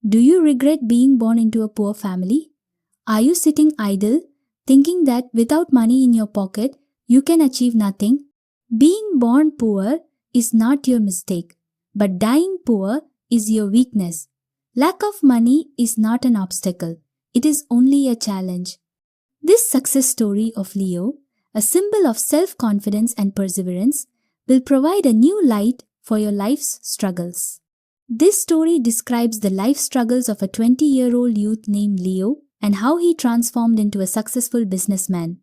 Do you regret being born into a poor family? Are you sitting idle, thinking that without money in your pocket, you can achieve nothing? Being born poor is not your mistake, but dying poor is your weakness. Lack of money is not an obstacle, it is only a challenge. This success story of Leo, a symbol of self-confidence and perseverance, will provide a new light for your life's struggles. This story describes the life struggles of a 20-year-old youth named Leo and how he transformed into a successful businessman.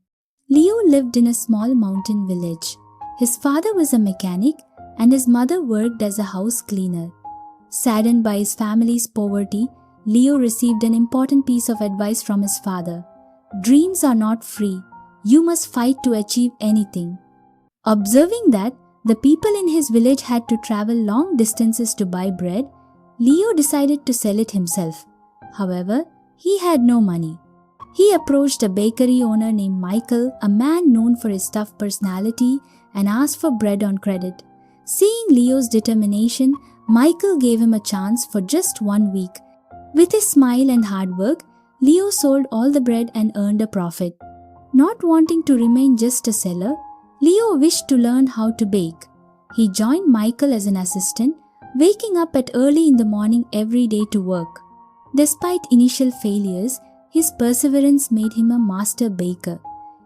Leo lived in a small mountain village. His father was a mechanic and his mother worked as a house cleaner. Saddened by his family's poverty, Leo received an important piece of advice from his father. Dreams are not free. You must fight to achieve anything. Observing that the people in his village had to travel long distances to buy bread, Leo decided to sell it himself. However, he had no money. He approached a bakery owner named Michael, a man known for his tough personality, and asked for bread on credit. Seeing Leo's determination, Michael gave him a chance for just 1 week. With his smile and hard work, Leo sold all the bread and earned a profit. Not wanting to remain just a seller, Leo wished to learn how to bake. He joined Michael as an assistant, waking up at early in the morning every day to work. Despite initial failures, his perseverance made him a master baker.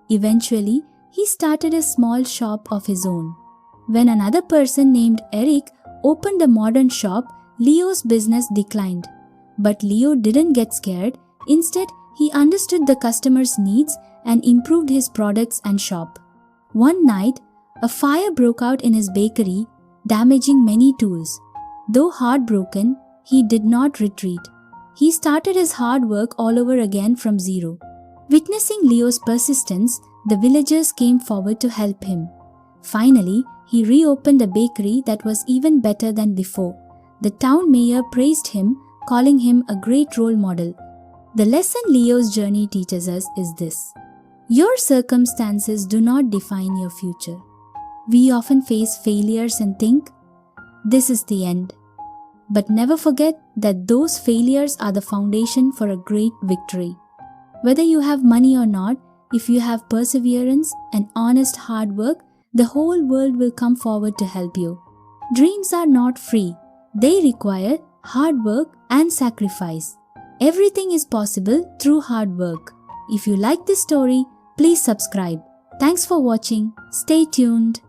Eventually, he started a small shop of his own. When another person named Eric opened a modern shop, Leo's business declined. But Leo didn't get scared. Instead, he understood the customer's needs and improved his products and shop. One night, a fire broke out in his bakery, damaging many tools. Though heartbroken, he did not retreat. He started his hard work all over again from zero. Witnessing Leo's persistence, the villagers came forward to help him. Finally, he reopened a bakery that was even better than before. The town mayor praised him, calling him a great role model. The lesson Leo's journey teaches us is this: your circumstances do not define your future. We often face failures and think, this is the end. But never forget that those failures are the foundation for a great victory. Whether you have money or not, if you have perseverance and honest hard work, the whole world will come forward to help you. Dreams are not free. They require hard work and sacrifice. Everything is possible through hard work. If you like this story, please subscribe. Thanks for watching. Stay tuned.